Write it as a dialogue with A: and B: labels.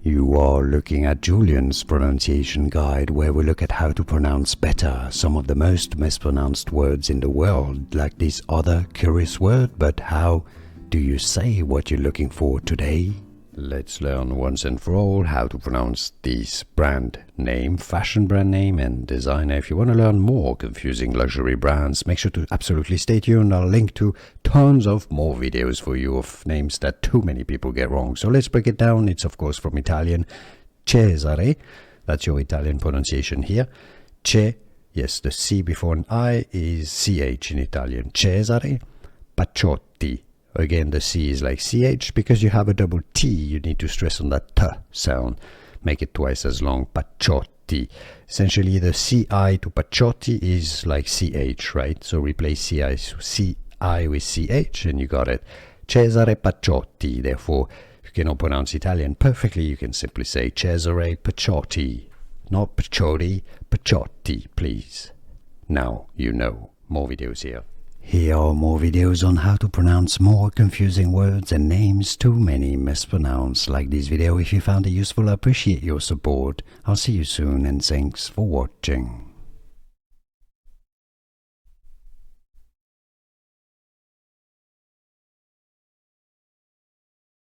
A: You are looking at Julian's pronunciation guide, where we look at how to pronounce better some of the most mispronounced words in the world, like this other curious word. But how do you say what you're looking for today? Let's learn once and for all how to pronounce this brand name, fashion brand name and designer. If you want to learn more confusing luxury brands, make sure to absolutely stay tuned. I'll link to tons of more videos for you of names that too many people get wrong. So let's break it down. It's of course from Italian. Cesare, that's your Italian pronunciation here. Yes, the C before an I is CH in Italian. Cesare Paciotti. Again, the C is like CH. Because you have a double T, you need to stress on that T sound. Make it twice as long. Paciotti. Essentially, the CI to Paciotti is like CH, right? So replace CI with CH and you got it. Cesare Paciotti. Therefore, if you cannot pronounce Italian perfectly, you can simply say Cesare Paciotti. Not Paciotti, Paciotti, please. Now you know. More videos here. Here are more videos on how to pronounce more confusing words and names too many mispronounced. Like this video if you found it useful. I appreciate your support. I'll see you soon and thanks for watching.